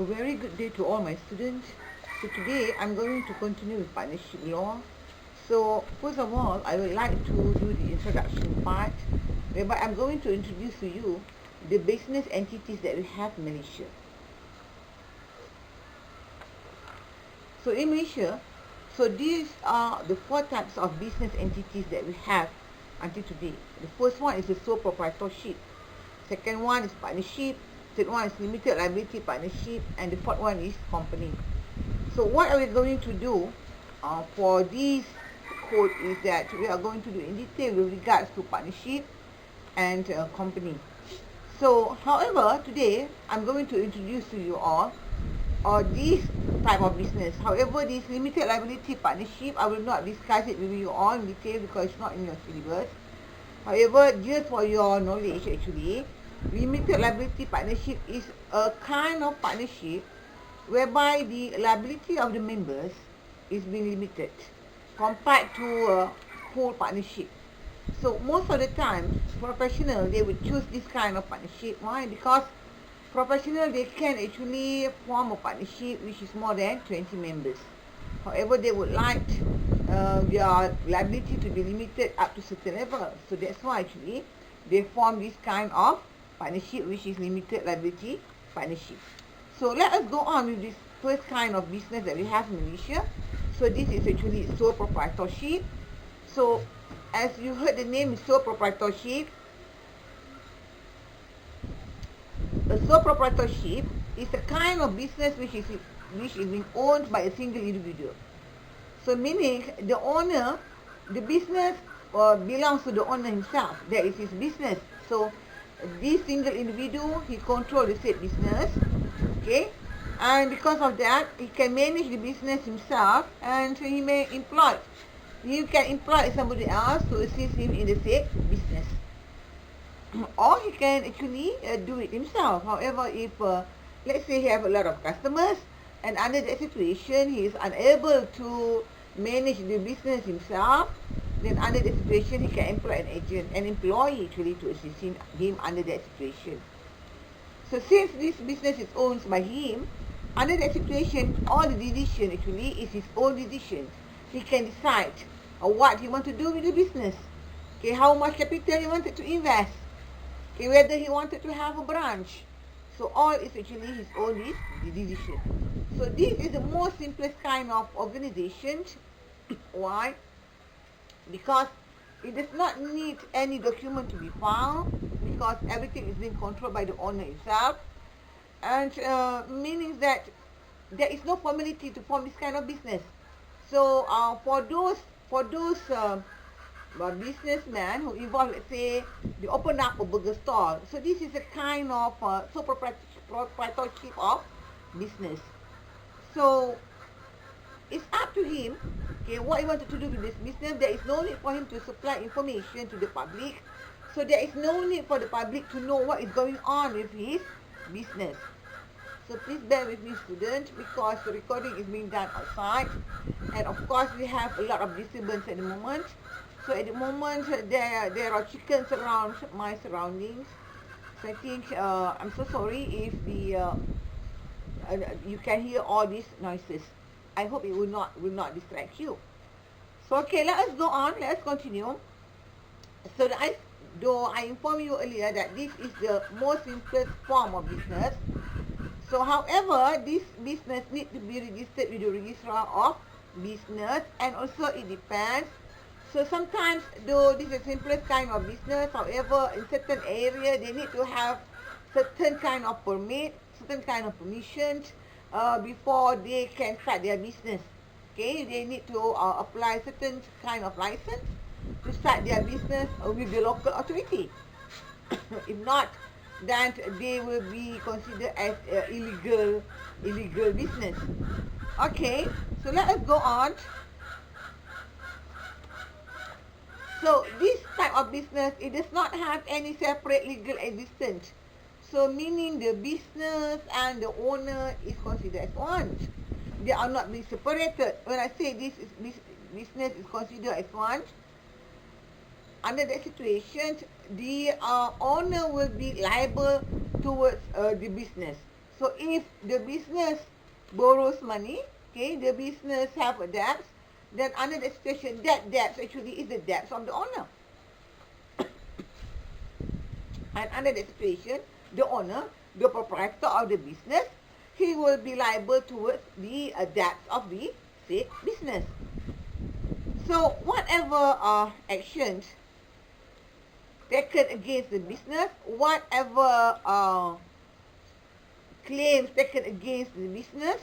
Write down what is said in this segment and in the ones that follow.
A very good day to all my students. So today I'm going to continue with partnership law. So first of all, I would like to do the introduction part, whereby I'm going to introduce to you the business entities that we have in Malaysia. So in Malaysia, these are the 4 types of business entities that we have until today. The first one is the sole proprietorship. Second one is partnership. Third one is limited liability partnership, and the fourth one is company. So what are we going to do for this code is that we are going to do in detail with regards to partnership and company. So however, today I'm going to introduce to you all this type of business. However, this limited liability partnership, I will not discuss it with you all in detail because it's not in your syllabus. However, just for your knowledge actually, limited liability partnership is a kind of partnership whereby the liability of the members is being limited compared to a whole partnership. So most of the time, professional, they would choose this kind of partnership. Why? Because professional, they can actually form a partnership which is more than 20 members. However, they would like their liability to be limited up to certain level. So that's why actually they form this kind of partnership which is limited liability partnership. So let us go on with this first kind of business that we have in Malaysia. So this is actually sole proprietorship. So as you heard, the name is sole proprietorship. A sole proprietorship is a kind of business which is being owned by a single individual. So meaning the owner, the business belongs to the owner himself. That is his business. So this single individual, he controls the said business, okay, and because of that, he can manage the business himself, and he can employ somebody else to assist him in the said business. Or he can actually do it himself. However, if let's say he have a lot of customers, and under that situation he is unable to manage the business himself, then under that situation he can employ an agent, an employee actually, to assist him under that situation. So since this business is owned by him, under that situation, all the decision actually is his own decision. He can decide what he wants to do with the business. Okay, how much capital he wanted to invest. Okay, whether he wanted to have a branch. So all is actually his own decision. So this is the most simplest kind of organization. Why? Because it does not need any document to be found, because everything is being controlled by the owner himself, and meaning that there is no formality to form this kind of business. So for those businessmen who involve, let's say, they open up a burger stall. So this is a kind of sole proprietorship of business. So it's up to him, okay, what he wanted to do with this business. There is no need for him to supply information to the public. So there is no need for the public to know what is going on with his business. So please bear with me, students, because the recording is being done outside. And of course, we have a lot of disturbance at the moment. So at the moment, there are chickens around my surroundings. So I think, I'm so sorry if you can hear all these noises. I hope it will not distract you. So okay, let us go on. Let us continue. So though I informed you earlier that this is the most simplest form of business. So however, this business needs to be registered with the registrar of business, and also it depends. So sometimes, though this is the simplest kind of business, however, in certain area they need to have certain kind of permit, certain kind of permissions before they can start their business. Okay, they need to apply certain kind of license to start their business with the local authority. If not, then they will be considered as illegal business. Okay, so let us go on. So this type of business, it does not have any separate legal existence. So meaning the business and the owner is considered as one. They are not being separated. When I say this business is considered as one, under that situation, the owner will be liable towards the business. So if the business borrows money, okay, the business have a debt, then under the situation, that debt actually is the debt of the owner. And under the situation, the owner, the proprietor of the business, he will be liable towards the debts of the said business. So whatever actions taken against the business, whatever claims taken against the business,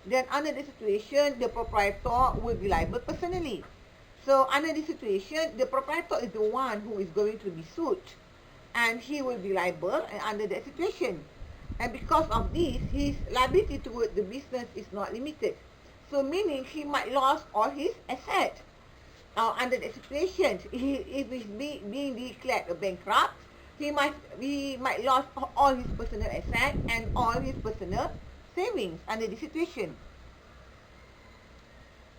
then under the situation, the proprietor will be liable personally. So under this situation, the proprietor is the one who is going to be sued, and he will be liable under that situation. And because of this, his liability toward the business is not limited. So meaning he might lose all his assets. Under that situation, if he's being declared a bankrupt, he might lose all his personal assets and all his personal savings under this situation.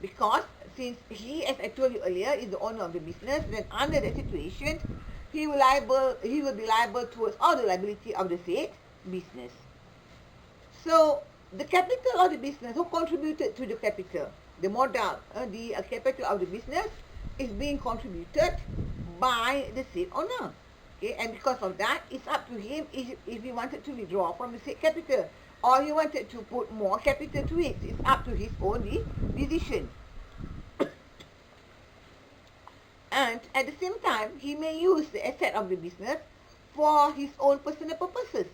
Because since he, as I told you earlier, is the owner of the business, then under that situation, he will be liable towards all the liability of the said business. So the capital of the business, who contributed to the capital, the modal, the capital of the business is being contributed by the said owner. Okay, and because of that, it's up to him if he wanted to withdraw from the said capital, or he wanted to put more capital to it. It's up to his own decision. And at the same time, he may use the asset of the business for his own personal purposes.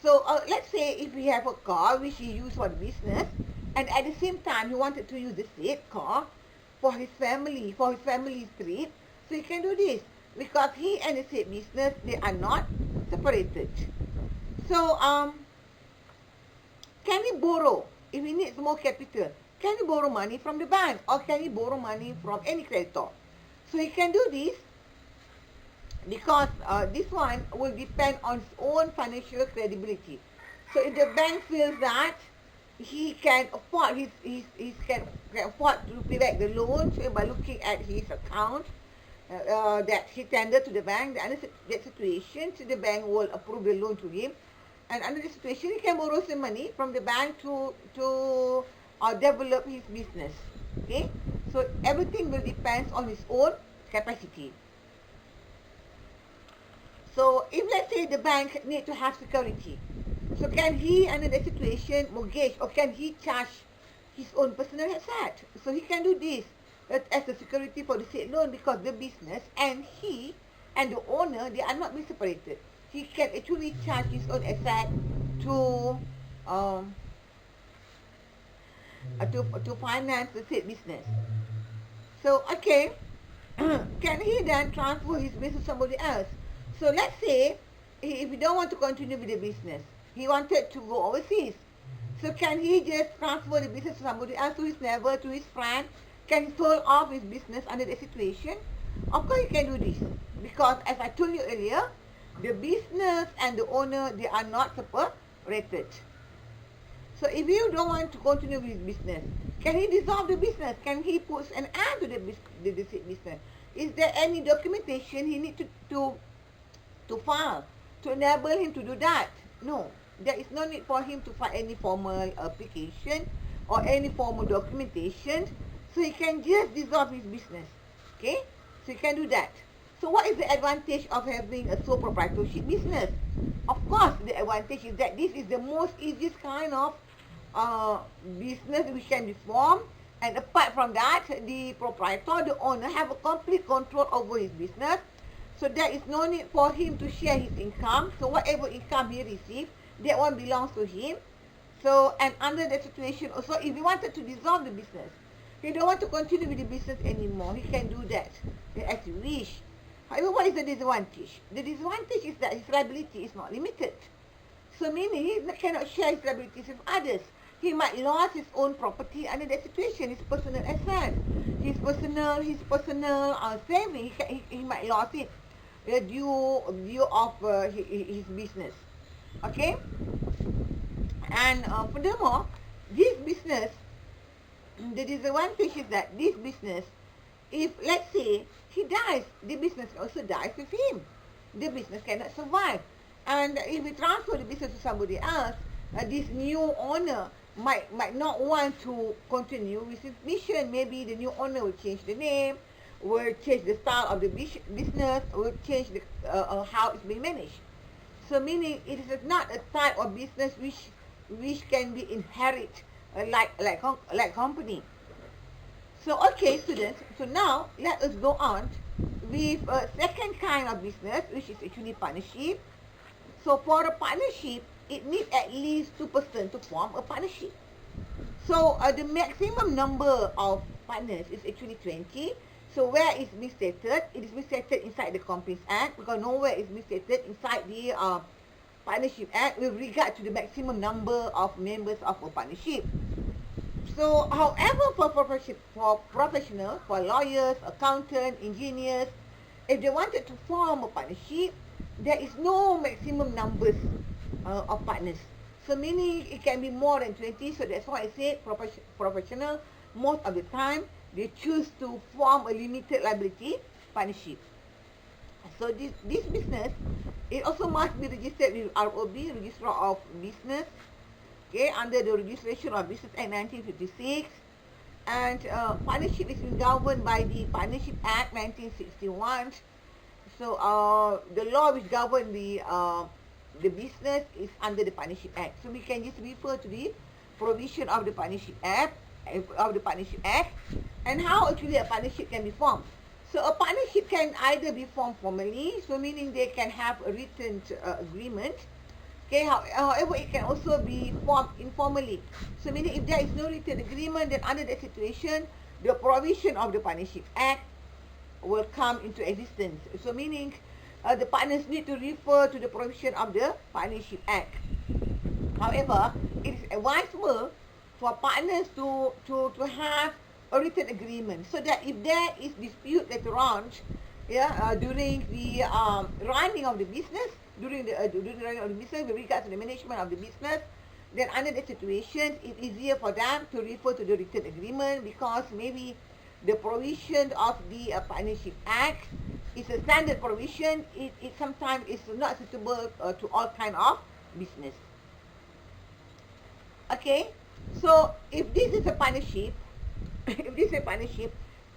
So let's say if he have a car which he used for the business, and at the same time he wanted to use the said car for his family's trip, so he can do this because he and the said business, they are not separated. So can he borrow if he needs more capital? Can he borrow money from the bank, or can he borrow money from any creditor? So he can do this because this one will depend on his own financial credibility. So if the bank feels that he can afford can afford to pay back the loan by looking at his account that he tendered to the bank, under that situation, so the bank will approve the loan to him, and under the situation he can borrow some money from the bank to develop his business. Okay, so everything will depend on his own capacity. So if let's say the bank need to have security, so can he under the situation mortgage, or can he charge his own personal asset? So he can do this as a security for the said loan, because the business and he and the owner, they are not being separated. He can actually charge his own asset to finance the said business. So okay, can he then transfer his business to somebody else? So let's say if he don't want to continue with the business, he wanted to go overseas. So can he just transfer the business to somebody else, to his neighbor, to his friend? Can he sold off his business under the situation? Of course he can do this, because as I told you earlier, the business and the owner, they are not separated. So if you don't want to continue with his business, can he dissolve the business? Can he put an end to the business? Is there any documentation he need to file to enable him to do that? No, there is no need for him to file any formal application or any formal documentation. So he can just dissolve his business. Okay, so he can do that. So what is the advantage of having a sole proprietorship business? Of course, the advantage is that this is the most easiest kind of business which can be formed, and apart from that, the proprietor, the owner, have a complete control over his business. So there is no need for him to share his income. So whatever income he receives, that one belongs to him. So, and under that situation also, if he wanted to dissolve the business, he don't want to continue with the business anymore, he can do that as he wish. However, what is the disadvantage? The disadvantage is that his liability is not limited. So meaning he cannot share his liabilities with others. He might lose his own property under that situation, his personal asset, his personal saving. He might lose it due of his business. Okay, and furthermore, this business, the disadvantage is that this business, if let's say he dies, the business also dies with him. The business cannot survive. And if we transfer the business to somebody else, this new owner might not want to continue with his mission. Maybe the new owner will change the name, will change the style of the business, will change the how it's being managed. So meaning it is not a type of business which can be inherited like company. So okay, students. So now let us go on with a second kind of business, which is actually partnership. So for a partnership, it needs at least 2% to form a partnership. So the maximum number of partners is actually 20. So where is misstated? It is misstated inside the Companies Act, because nowhere is misstated inside the Partnership Act with regard to the maximum number of members of a partnership. So however, for professionals, for lawyers, accountants, engineers, if they wanted to form a partnership, there is no maximum numbers of partners. So meaning it can be more than 20. So that's why I said professional, most of the time, they choose to form a limited liability partnership. So this business, it also must be registered with ROB, Registrar of Business, okay, under the Registration of Business Act 1956. And partnership is governed by the Partnership Act 1961. So the law which governs the business is under the Partnership Act. So we can just refer to the provision of the Partnership Act, and how actually a partnership can be formed. So a partnership can either be formed formally, so meaning they can have a written agreement. Okay, however, it can also be formed informally. So meaning if there is no written agreement, then under that situation, the provision of the Partnership Act will come into existence. So meaning the partners need to refer to the provision of the Partnership Act. However, it is advisable for partners to have a written agreement, so that if there is dispute later on, during the running of the business, during the running of the business with regards to the management of the business, then under that situation, it's easier for them to refer to the written agreement, because maybe the provision of the Partnership Act is a standard provision. It sometimes is not suitable to all kind of business. Okay, so if this is a partnership,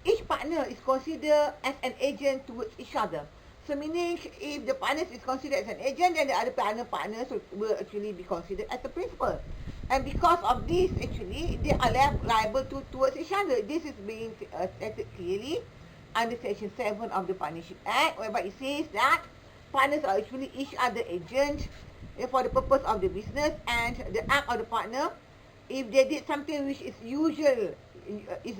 each partner is considered as an agent towards each other. So meaning if the partners is considered as an agent, then the other partners will actually be considered as a principal. And because of this, actually, they are liable towards each other. This is being stated clearly under Section 7 of the Partnership Act, whereby it says that partners are actually each other agents for the purpose of the business, and the act of the partner, if they did something which is the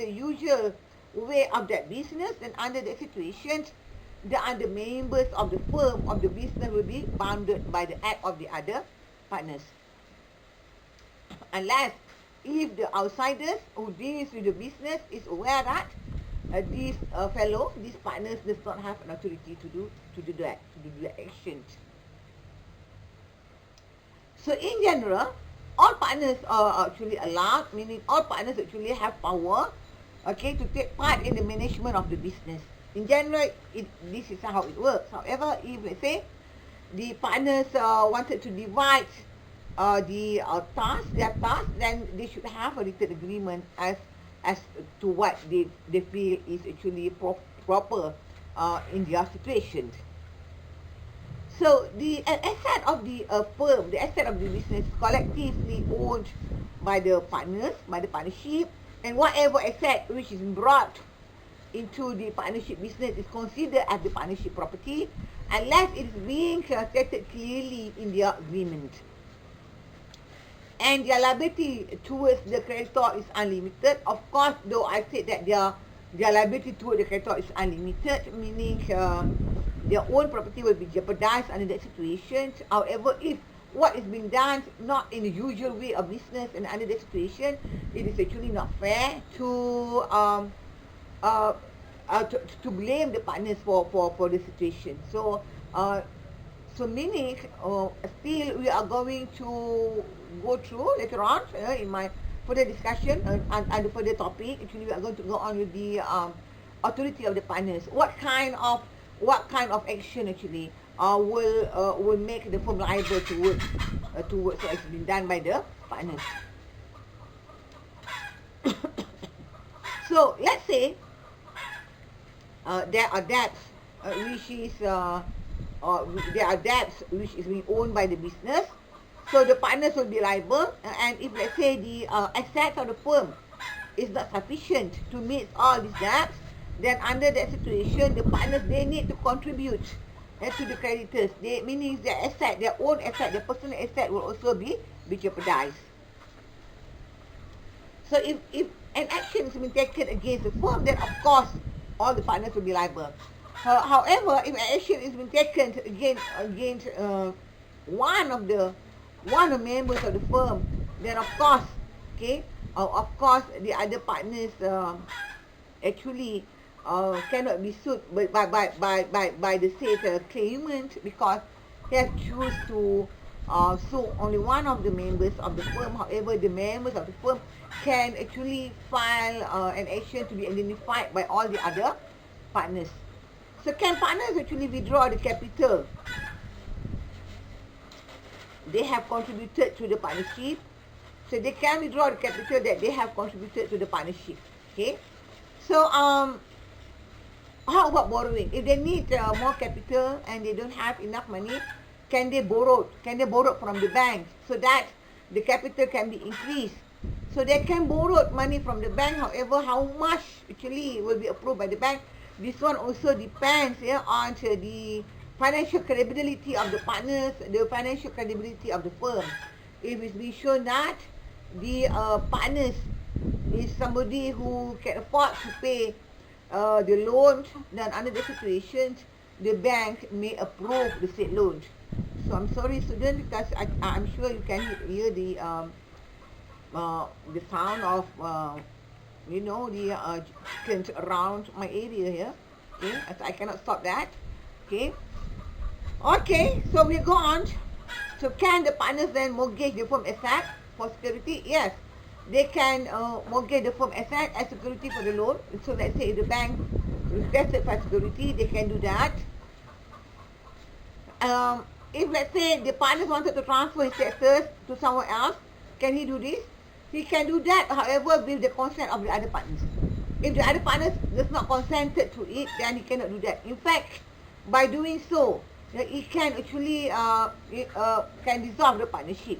usual way of that business, then under that situation, the other members of the firm of the business will be bounded by the act of the other partners. Unless if the outsiders who deals with the business is aware that these partners does not have an authority to do that action. So in general, all partners are actually allowed, meaning all partners actually have power, okay, to take part in the management of the business. In general, this is how it works. However, if let's say the partners wanted to divide their task, then they should have a written agreement as to what they feel is actually proper in their situation. So the asset of the firm, the asset of the business, is collectively owned by the partners, by the partnership, and whatever asset which is brought into the partnership business is considered as the partnership property, unless it is being stated clearly in their agreement. And their liability towards the creditor is unlimited. Of course, though I said that their liability towards the creditor is unlimited, meaning their own property will be jeopardized under that situation. However, if what is being done not in the usual way of business and under that situation, it is actually not fair to blame the partners for the situation. So meaning still we are going to go through later on in my further discussion and the further topic. Actually, we are going to go on with the authority of the partners. What kind of action actually will make the firm liable towards what has been done by the partners. So let's say there are debts which is there are debts which is being owned by the business. So the partners will be liable, and if let's say the assets of the firm is not sufficient to meet all these debts, then under that situation, the partners, they need to contribute to the creditors. They, meaning their asset, their own asset, their personal asset will also be jeopardized. So if an action is being taken against the firm, then of course all the partners will be liable. However, if an action is being taken against one of the members of the firm, then of course, okay, of course the other partners actually cannot be sued by the said claimant, because he has choose to sue only one of the members of the firm. However, the members of the firm can actually file an action to be identified by all the other partners. So can partners actually withdraw the capital they have contributed to the partnership? So they can withdraw the capital that they have contributed to the partnership. Okay. So how about borrowing? If they need more capital and they don't have enough money, can they borrow? Can they borrow from the bank so that the capital can be increased? So they can borrow money from the bank. However, how much actually will be approved by the bank? This one also depends on the financial credibility of the partners, the financial credibility of the firm. If it's been shown that the partners is somebody who can afford to pay the loan, then under the situations, the bank may approve the said loan. So I'm sorry, students, because I'm sure you can hear the sound of the chickens around my area here. Okay, so I cannot stop that. Okay. Okay, so we go on. So can the partners then mortgage the firm asset for security? Yes, they can mortgage the firm asset as security for the loan. So let's say if the bank requested for security, they can do that. If let's say the partners wanted to transfer his assets to someone else, can he do this? He can do that, however, with the consent of the other partners. If the other partners does not consented to it, then he cannot do that. In fact, by doing so, he can actually can dissolve the partnership.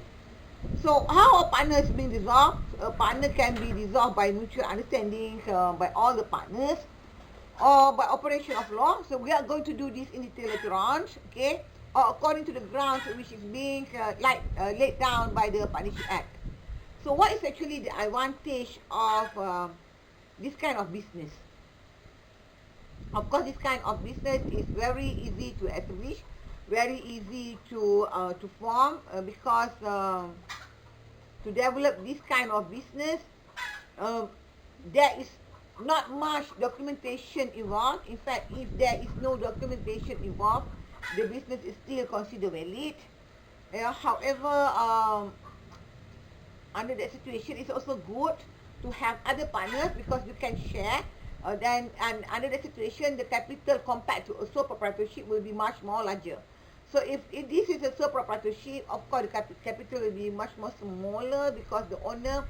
So how a partner is being dissolved? A partner can be dissolved by mutual understanding by all the partners, or by operation of law. So we are going to do this in detail later on, okay? Or according to the grounds which is being laid down by the Partnership Act. So what is actually the advantage of this kind of business? Of course, this kind of business is very easy to establish, very easy to form, because to develop this kind of business, there is not much documentation involved. In fact, if there is no documentation involved, the business is still considered valid. However, under that situation, it's also good to have other partners, because you can share. And under that situation, the capital compared to a sole proprietorship will be much more larger. So if this is a sole proprietorship, of course the capital will be much more smaller, because the owner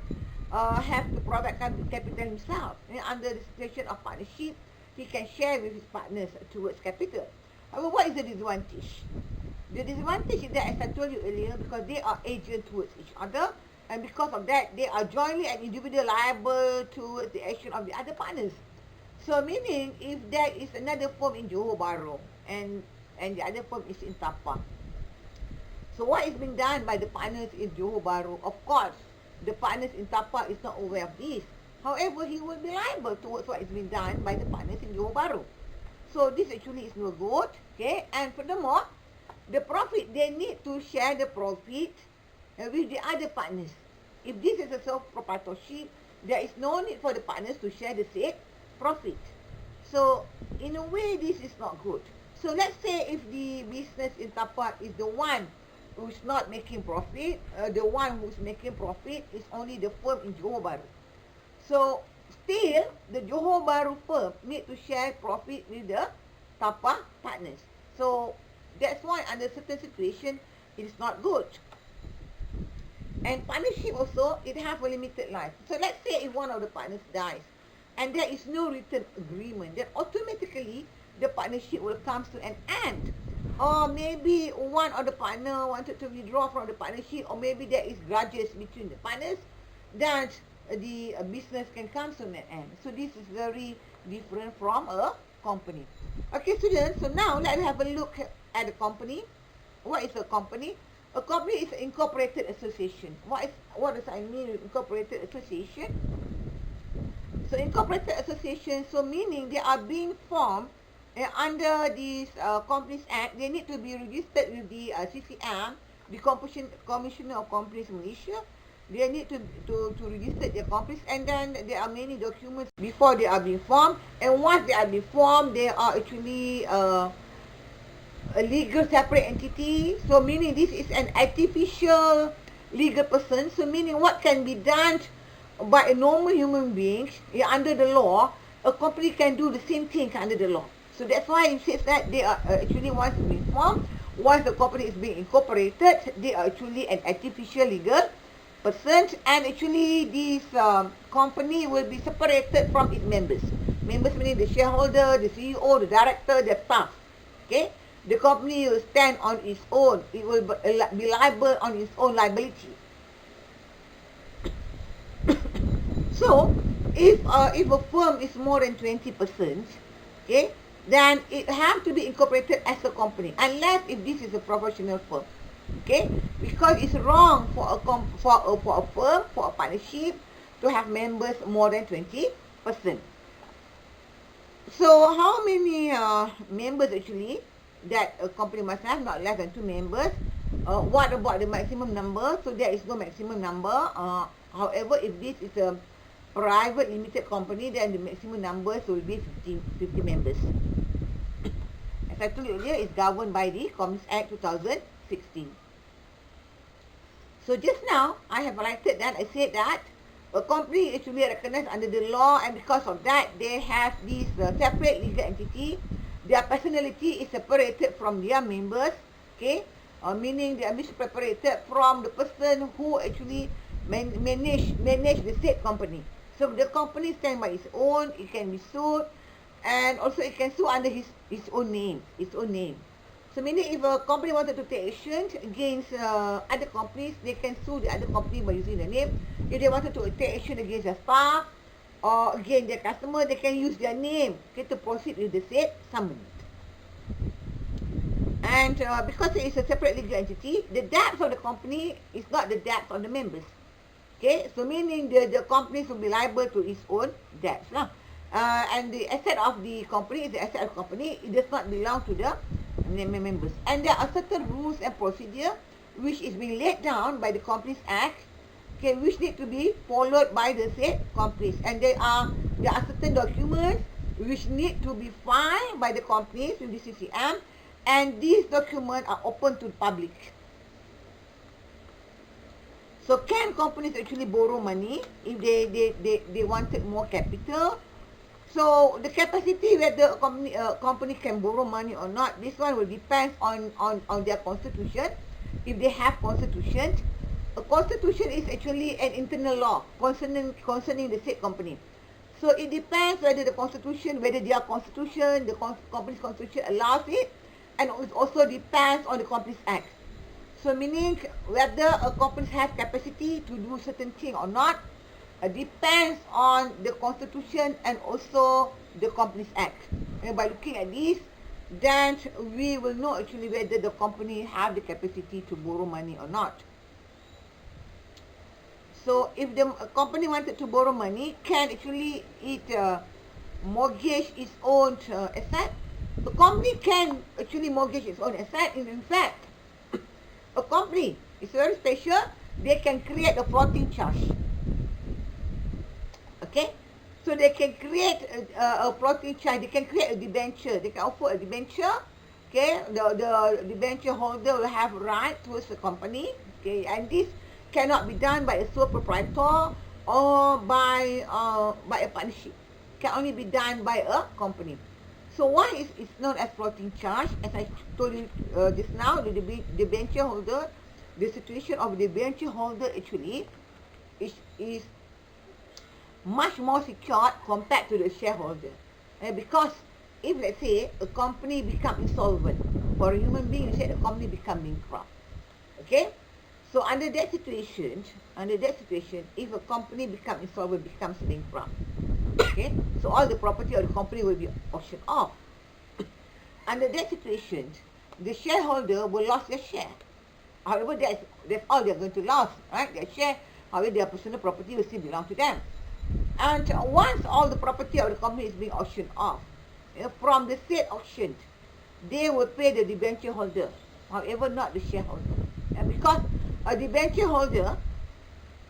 have to provide capital himself. Under the situation of partnership, he can share with his partners towards capital. However, what is the disadvantage? The disadvantage is that, as I told you earlier, because they are agents towards each other, and because of that, they are jointly and individually liable to the action of the other partners. So meaning, if there is another firm in Johor Bahru and the other firm is in Tapa, so what is being done by the partners in Johor Bahru? Of course, the partners in Tapa is not aware of this. However, he will be liable towards what is being done by the partners in Johor Bahru. So this actually is no good, okay? And furthermore, the profit, they need to share the profit with the other partners. If this is a sole proprietorship, there is no need for the partners to share the said profit. So in a way, this is not good. So let's say if the business in Tapa is the one who's not making profit, the one who's making profit is only the firm in Johor Bahru. So still, the Johor Bahru firm need to share profit with the Tapa partners. So That's why under certain situation, it is not good. And partnership also, it have a limited life. So let's say if one of the partners dies, and there is no written agreement, then automatically the partnership will come to an end. Or maybe one of the partner wanted to withdraw from the partnership, or maybe there is grudges between the partners, that the business can come to an end. So this is very different from a company. Okay, students, so now let's have a look at the company. What is a company? A company is an incorporated association. What does I mean with incorporated association? So incorporated association, so meaning they are being formed under this Companies Act. They need to be registered with the CCM, the Commissioner of Companies Malaysia. They need to register their companies, and then there are many documents before they are being formed. And once they are being formed, they are actually a legal separate entity. So meaning this is an artificial legal person. So meaning what can be done by a normal human being under the law, a company can do the same thing under the law. So that's why it says that they are actually, once being formed, once the company is being incorporated, they are actually an artificial legal person, and actually this company will be separated from its members. Members meaning the shareholder, the CEO, the director, the staff. Okay, the company will stand on its own. It will be liable on its own liability. So if a firm is more than 20%, okay, then it has to be incorporated as a company, unless if this is a professional firm. Okay, because it's wrong for a firm, for a partnership, to have members more than 20%. So how many members actually that a company must have? Not less than 2 members. What about the maximum number? So there is no maximum number. However, if this is a private limited company, then the maximum numbers will be 50 members. As I told you earlier, it's governed by the Companies Act 2016. So just now, I have highlighted that. I said that a company is actually recognized under the law, and because of that, they have this separate legal entity. Their personality is separated from their members. Okay, meaning they are separated from the person who actually manage the said company. So the company stands by its own. It can be sued, and also it can sue under its own name. So meaning if a company wanted to take action against other companies, they can sue the other company by using the name. If they wanted to take action against their staff or against their customer, they can use their name, okay, to proceed with the said summons. And because it is a separate legal entity, the debts of the company is not the debts of the members. Okay, so meaning the companies will be liable to its own debts. And the asset of the company is the asset of the company. It does not belong to the members. And there are certain rules and procedure which is being laid down by the Companies Act, okay, which need to be followed by the said companies. And there are certain documents which need to be filed by the companies with the CCM, and these documents are open to the public. So can companies actually borrow money if they wanted more capital? So the capacity whether a company can borrow money or not, this one will depend on their constitution. If they have constitution, a constitution is actually an internal law concerning the said company. So it depends whether the constitution, whether their constitution, the company's constitution allows it, and it also depends on the Companies Act. So meaning whether a company has capacity to do certain thing or not, depends on the constitution and also the Companies Act. And by looking at this, then we will know actually whether the company have the capacity to borrow money or not. So if the company wanted to borrow money, can actually it mortgage its own asset? The company can actually mortgage its own asset. In fact, a company is very special. They can create a floating charge. Okay, so they can create a floating charge. They can create a debenture. They can offer a debenture. Okay, the debenture holder will have right towards the company. Okay, and this cannot be done by a sole proprietor or by a partnership. Can only be done by a company. So why is it's known as floating charge? As I told you just now, the debenture holder, the situation of the debenture holder actually is much more secured compared to the shareholder. Because if let's say a company become insolvent, for a human being, you said the company become bankrupt. Okay? So under that situation, if a company become insolvent, becomes bankrupt, okay? So all the property of the company will be auctioned off. Under that situation, the shareholder will lose their share. However, that's all they're going to lose, right? Their share, however, their personal property will still belong to them. And once all the property of the company is being auctioned off, from the said auction, they will pay the debenture holder, however, not the shareholder. And because a debenture holder,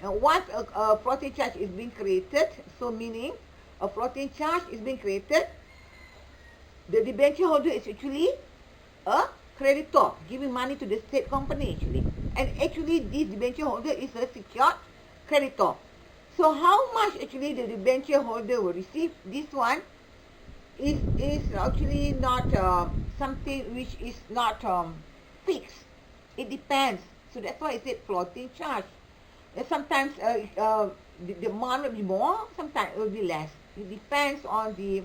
once a floating charge is being created, so meaning a floating charge is being created, the debenture holder is actually a creditor, giving money to the state company actually. And actually this debenture holder is a secured creditor. So how much actually the debenture holder will receive, this one is actually not something which is not fixed. It depends. So that's why I said floating charge. Sometimes the amount will be more, sometimes it will be less. It depends on the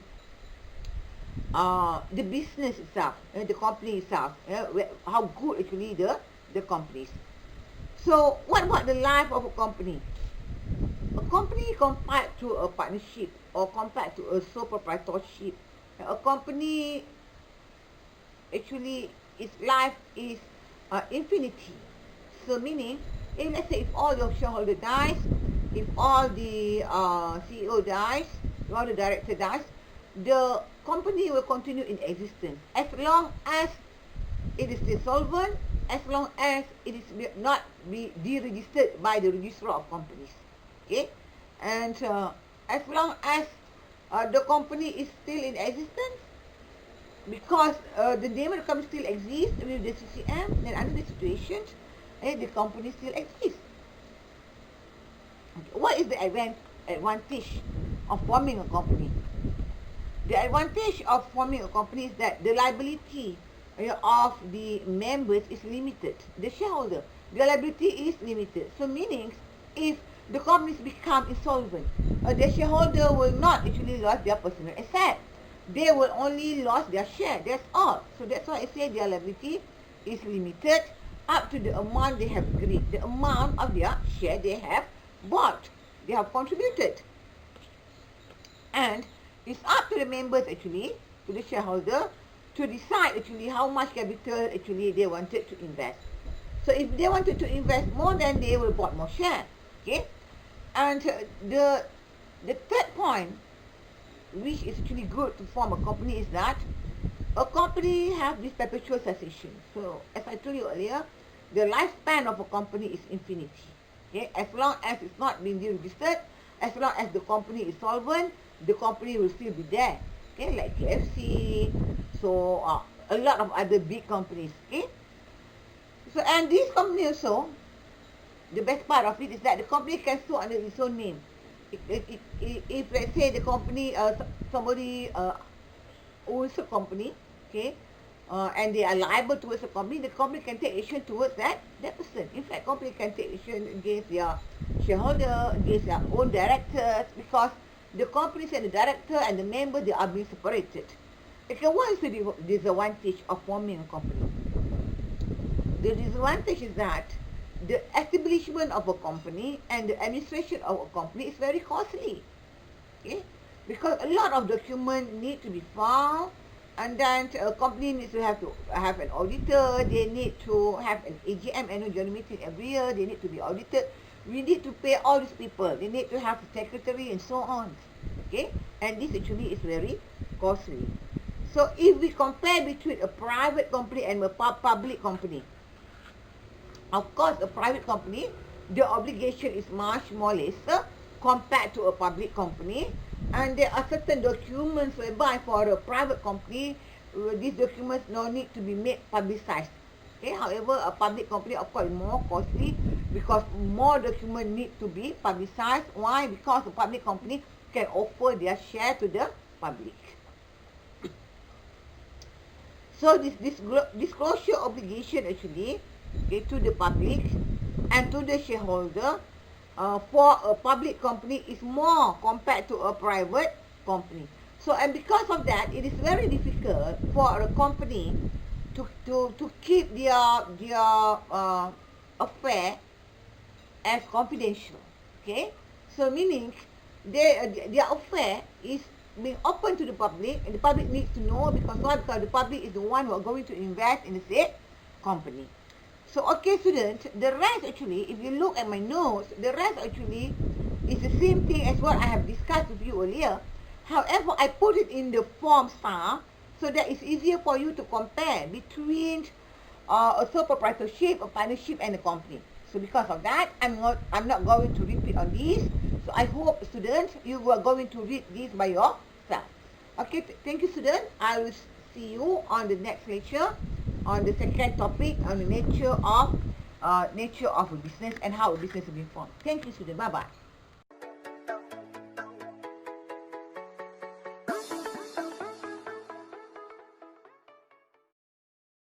business itself, the company itself, how good actually the company is. So what about the life of a company? A company compared to a partnership or compared to a sole proprietorship, a company actually its life is infinity. So meaning, if let's say if all your shareholder dies, if all the CEO dies, if all the director dies, the company will continue in existence as long as it is still solvent, as long as it is not be deregistered by the registrar of companies. Okay, and as long as the company is still in existence, because the name of the company still exists with the CCM, then under the situations, the company still exists. Okay. What is the advantage of forming a company? The advantage of forming a company is that the liability of the members is limited. The shareholder, the liability is limited. So meaning, if the companies become insolvent, the shareholder will not actually lose their personal asset. They will only lose their share. That's all. So that's why I say their liability is limited up to the amount they have agreed, the amount of their share they have bought, they have contributed. And it's up to the members actually, to the shareholder, to decide actually how much capital actually they wanted to invest. So if they wanted to invest more, then they will bought more share. Okay? And the third point, which is actually good to form a company, is that a company have this perpetual cessation. So as I told you earlier, the lifespan of a company is infinity. Okay? As long as it's not being deregistered, as long as the company is solvent, the company will still be there. Okay, like KFC, so a lot of other big companies. Okay, so and this company also, the best part of it is that the company can sue under its own name. If let's say the company, somebody owns a company, okay, and they are liable towards the company can take action towards that person. In fact, company can take action against their shareholder, against their own directors, because the companies and the director and the member, they are being separated. Okay, what is the disadvantage of forming a company? The disadvantage is that the establishment of a company and the administration of a company is very costly. Okay, because a lot of documents need to be filed, and then a company needs to have an auditor. They need to have an AGM, annual general meeting, every year. They need to be audited. We need to pay all these people. They need to have a secretary and so on. Okay, and this actually is very costly. So if we compare between a private company and a public company, of course, a private company, the obligation is much more lesser compared to a public company, and there are certain documents whereby for a private company, these documents no need to be made publicized. Okay, however, a public company, of course, is more costly because more documents need to be publicized. Why? Because a public company can offer their share to the public. So this disclosure obligation actually, okay, to the public and to the shareholder for a public company is more compared to a private company. So, and because of that, it is very difficult for a company to keep their affair as confidential. Okay, so meaning their affair is being open to the public, and the public needs to know, because why? Because the public is the one who are going to invest in the said company. So okay, students, the rest actually, if you look at my notes, the rest actually is the same thing as what I have discussed with you earlier. However, I put it in the form style so that it's easier for you to compare between a sole proprietorship, a partnership, and a company. So because of that, I'm not going to repeat on this. So I hope, students, you are going to read this by yourself. Okay, thank you, students. I will see you on the next lecture on the second topic on the nature of a business and how a business is being formed. Thank you, students. Bye bye.